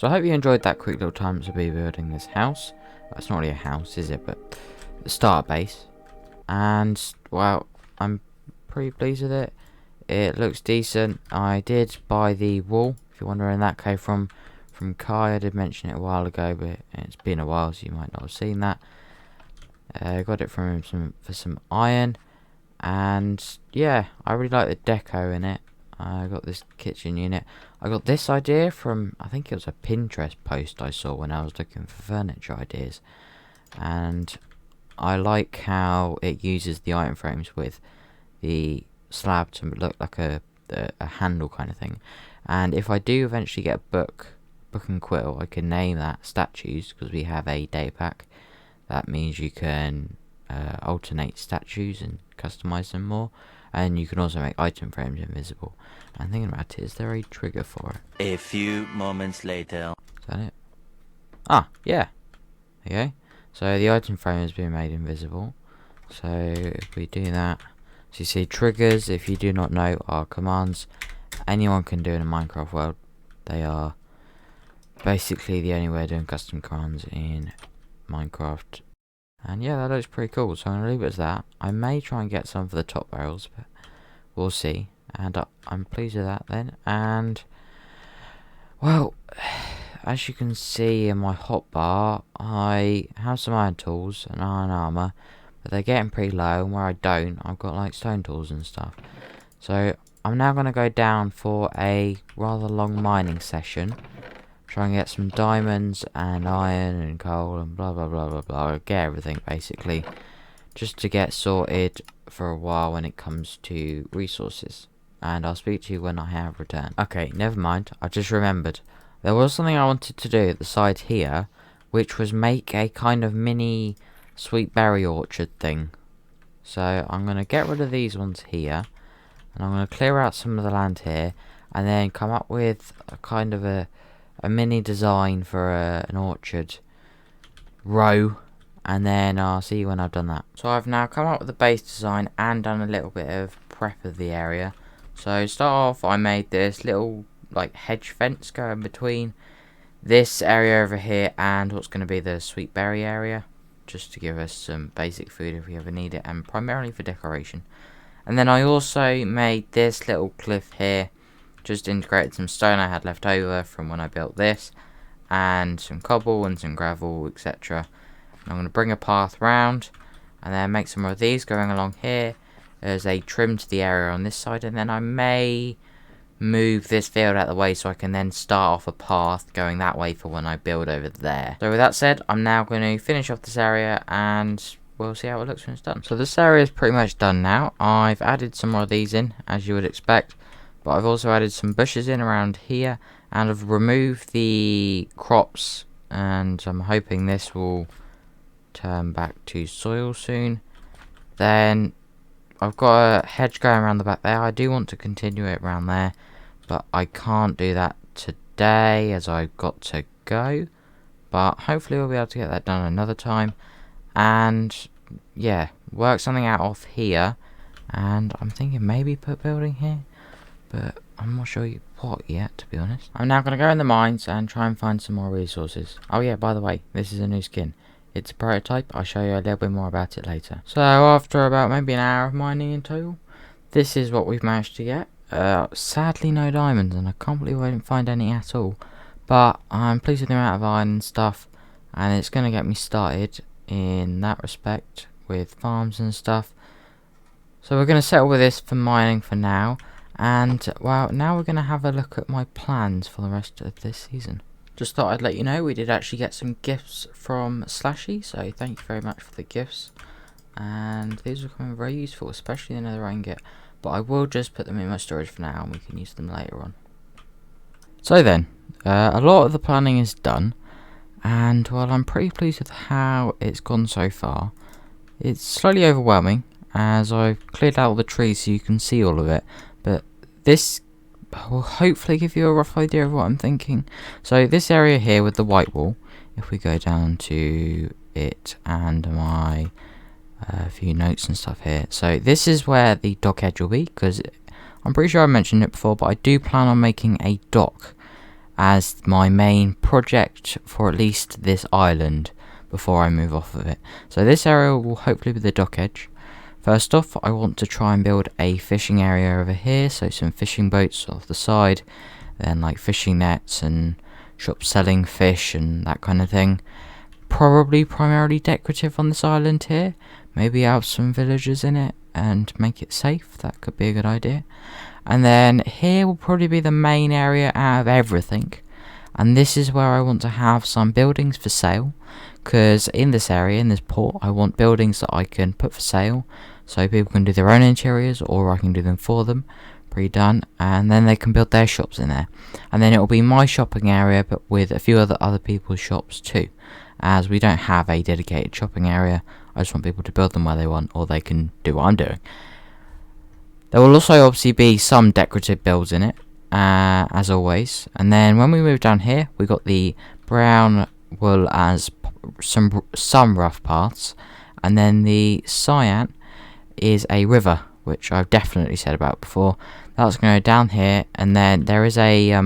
So I hope you enjoyed that quick little time to be building this house. Well, it's not really a house, is it? But the starter base. And, well, I'm pretty pleased with it. It looks decent. I did buy the wool. If you're wondering, that came from Kai. I did mention it a while ago, but it's been a while, so you might not have seen that. I got it from him for some iron. And, yeah, I really like the deco in it. I got this kitchen unit. I got this idea from, I think it was a Pinterest post I saw when I was looking for furniture ideas. And I like how it uses the item frames with the slab to look like a handle kind of thing. And if I do eventually get a book and quill, I can name that statues, because we have a data pack. That means you can alternate statues and customize them more. And you can also make item frames invisible. And thinking about it, is there a trigger for it? A few moments later. Is that it? Ah, yeah. Okay. So the item frame has been made invisible. So if we do that, so you see triggers, if you do not know, are commands anyone can do in a Minecraft world. They are basically the only way of doing custom commands in Minecraft. And yeah, that looks pretty cool, so I'm going to leave it as that. I may try and get some for the top barrels, but we'll see. And I'm pleased with that then. And, well, as you can see in my hotbar, I have some iron tools and iron armour, but they're getting pretty low, and where I don't, I've got like stone tools and stuff. So I'm now going to go down for a rather long mining session. Try and get some diamonds and iron and coal and blah blah blah blah blah. Get everything basically, just to get sorted for a while when it comes to resources. And I'll speak to you when I have returned. Okay, never mind. I just remembered. There was something I wanted to do at the side here, which was make a kind of mini sweet berry orchard thing. So I'm going to get rid of these ones here, and I'm going to clear out some of the land here, and then come up with a kind of a mini design for an orchard row, and then I'll see you when I've done that. So I've now come up with the base design and done a little bit of prep of the area. So start off, I made this little like hedge fence going between this area over here and what's going to be the sweet berry area, just to give us some basic food if we ever need it, and primarily for decoration. And then I also made this little cliff here. Just integrated some stone I had left over from when I built this, and some cobble and some gravel, etc. I'm going to bring a path round, and then make some more of these going along here as a trim to the area on this side, and then I may move this field out of the way so I can then start off a path going that way for when I build over there. So with that said, I'm now going to finish off this area, and we'll see how it looks when it's done. So this area is pretty much done now. I've added some more of these in, as you would expect. But I've also added some bushes in around here, and I've removed the crops, and I'm hoping this will turn back to soil soon. Then I've got a hedge going around the back there. I do want to continue it around there, but I can't do that today as I've got to go. But hopefully we'll be able to get that done another time. And yeah, work something out off here, and I'm thinking maybe put a building here, but I'm not sure what yet, to be honest. I'm now going to go in the mines and try and find some more resources. Oh yeah, by the way, this is a new skin. It's a prototype. I'll show you a little bit more about it later. So after about maybe an hour of mining in total, this is what we've managed to get. Sadly no diamonds, and I can't believe I didn't find any at all. But I'm pleased with the amount of iron and stuff, and it's going to get me started in that respect with farms and stuff. So we're going to settle with this for mining for now. And, well, now we're going to have a look at my plans for the rest of this season. Just thought I'd let you know we did actually get some gifts from Slashy, so thank you very much for the gifts. And these are coming very useful, especially the nether ingot. But I will just put them in my storage for now, and we can use them later on. So then, a lot of the planning is done. And, well, I'm pretty pleased with how it's gone so far. It's slightly overwhelming, as I've cleared out all the trees so you can see all of it. But this will hopefully give you a rough idea of what I'm thinking. So this area here with the white wall, if we go down to it and my few notes and stuff here. So this is where the dock edge will be, because I'm pretty sure I mentioned it before, but I do plan on making a dock as my main project for at least this island before I move off of it. So this area will hopefully be the dock edge. First off, I want to try and build a fishing area over here, so some fishing boats off the side, then like fishing nets and shops selling fish and that kind of thing. Probably primarily decorative on this island here. Maybe have some villagers in it and make it safe. That could be a good idea. And then here will probably be the main area out of everything. And this is where I want to have some buildings for sale. Because in this area, in this port, I want buildings that I can put for sale. So people can do their own interiors, or I can do them for them. Pre-done. And then they can build their shops in there. And then it will be my shopping area, but with a few other people's shops too. As we don't have a dedicated shopping area, I just want people to build them where they want, or they can do what I'm doing. There will also obviously be some decorative builds in it, as always. And then when we move down here, we got the brown wool as some rough paths, and then the cyan is a river, which I've definitely said about before. That's going to go down here, and then there is a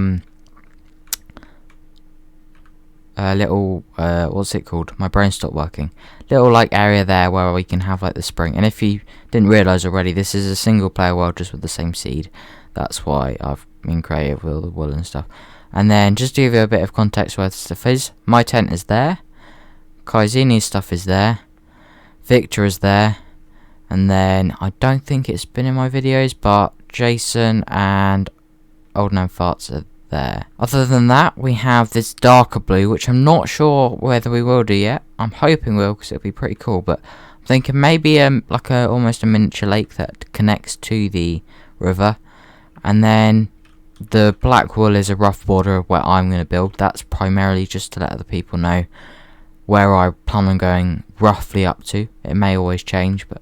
little what's it called? My brain stopped working. Little like area there where we can have like the spring. And if you didn't realise already, this is a single player world just with the same seed. That's why I've been creative with all the wool and stuff. And then just to give you a bit of context where the stuff is, my tent is there, Kaizini's stuff is there, Victor is there, and then I don't think it's been in my videos, but Jason and Old Man Farts are there. Other than that, we have this darker blue, which I'm not sure whether we will do yet. I'm hoping we'll, because it'll be pretty cool, but I'm thinking maybe like almost a miniature lake that connects to the river. And then the black wool is a rough border of where I'm going to build. That's primarily just to let other people know where I plan on going roughly up to. It may always change, but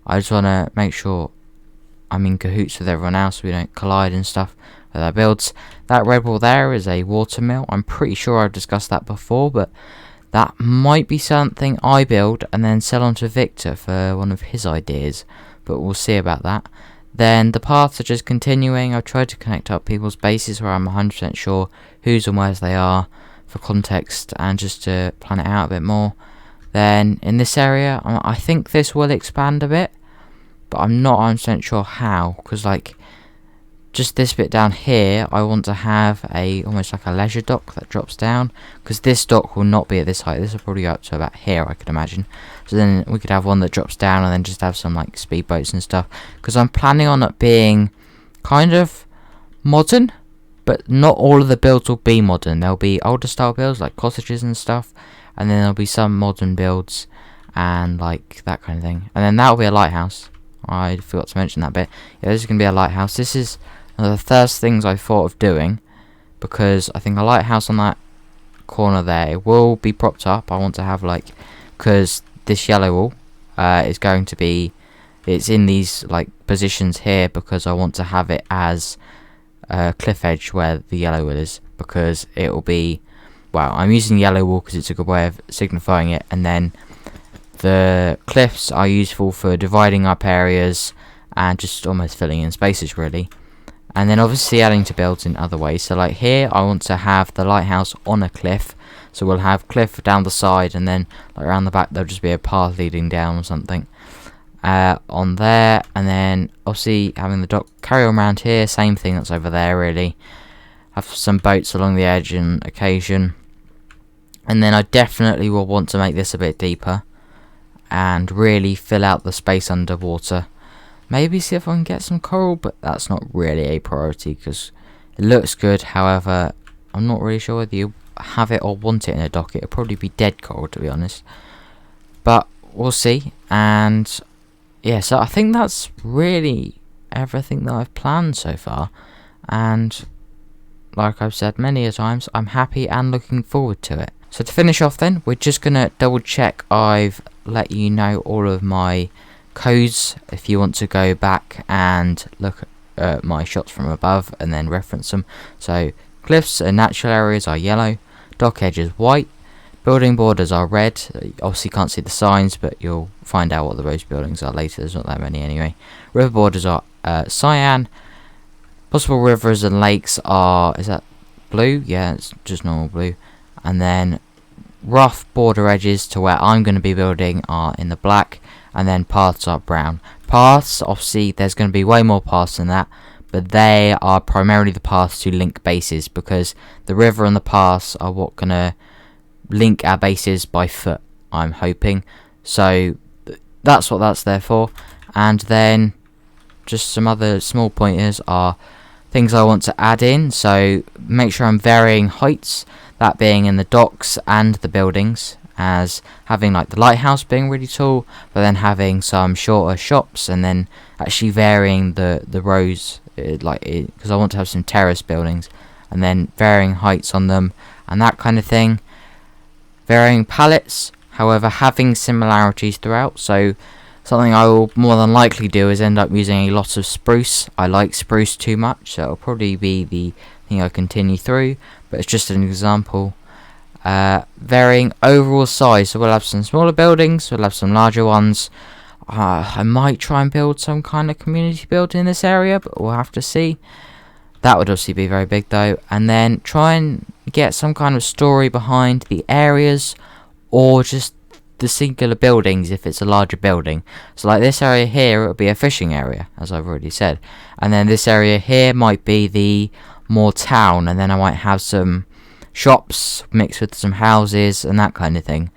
I just want to make sure I'm in cahoots with everyone else so we don't collide and stuff with our builds. That red wall there is a watermill. I'm pretty sure I've discussed that before, but that might be something I build and then sell on to Victor for one of his ideas, but we'll see about that. Then the paths are just continuing. I've tried to connect up people's bases where I'm 100% sure whose and where's they are for context and just to plan it out a bit more. Then in this area, I think this will expand a bit, but I'm not 100% sure how, because like just this bit down here, I want to have almost like a leisure dock that drops down, because this dock will not be at this height. This will probably go up to about here, I could imagine. So then we could have one that drops down and then just have some like speedboats and stuff, because I'm planning on it being kind of modern, but not all of the builds will be modern. There'll be older style builds like cottages and stuff, and then there'll be some modern builds and like that kind of thing. And then that'll be a lighthouse. I forgot to mention that bit. Yeah, this is going to be a lighthouse. This is one of the first things I thought of doing, because I think a lighthouse on that corner there, it will be propped up. I want to have like, because this yellow wall is going to be, it's in these like positions here because I want to have it as a cliff edge where the yellow wall is, because it will be, well, I'm using yellow wall because it's a good way of signifying it, and then the cliffs are useful for dividing up areas and just almost filling in spaces really. And then obviously adding to builds in other ways. So like here I want to have the lighthouse on a cliff, so we'll have cliff down the side, and then like around the back there'll just be a path leading down or something on there. And then obviously having the dock carry on around here, same thing that's over there really. Have some boats along the edge on occasion. And then I definitely will want to make this a bit deeper and really fill out the space underwater. Maybe see if I can get some coral, but that's not really a priority because it looks good. However, I'm not really sure whether you have it or want it in a dock. It'll probably be dead coral, to be honest, but we'll see. And yeah, so I think that's really everything that I've planned so far, and like I've said many a times, I'm happy and looking forward to it. So to finish off then, we're just going to double check I've let you know all of my codes if you want to go back and look at my shots from above and then reference them. So cliffs and natural areas are yellow, dock edges white, building borders are red. Obviously can't see the signs, but you'll find out what the most buildings are later. There's not that many anyway. River borders are cyan. Possible rivers and lakes are, is that blue. Yeah, it's just normal blue. And then rough border edges to where I'm going to be building are in the black, and then paths are brown. Paths, obviously there's going to be way more paths than that, but they are primarily the paths to link bases, because the river and the paths are what going to link our bases by foot, I'm hoping. So that's what that's there for. And then just some other small pointers are things I want to add in. So make sure I'm varying heights, that being in the docks and the buildings, as having like the lighthouse being really tall, but then having some shorter shops, and then actually varying the rows, because I want to have some terrace buildings, and then varying heights on them and that kind of thing. Varying palettes, however, having similarities throughout. So something I will more than likely do is end up using a lot of spruce. I like spruce too much, so it'll probably be the thing I continue through, but it's just an example. Varying overall size, so we'll have some smaller buildings, we'll have some larger ones. I might try and build some kind of community building in this area, but we'll have to see. That would obviously be very big though. And then try and get some kind of story behind the areas, or just the singular buildings if it's a larger building. So like this area here, it would be a fishing area, as I've already said, and then this area here might be the more town, and then I might have some shops mixed with some houses and that kind of thing.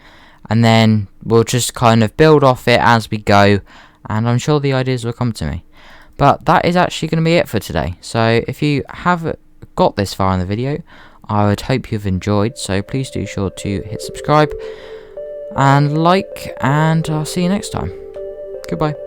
And then we'll just kind of build off it as we go, and I'm sure the ideas will come to me. But that is actually going to be it for today. So if you have got this far in the video, I would hope you've enjoyed, so please do sure to hit subscribe and like, and I'll see you next time. Goodbye.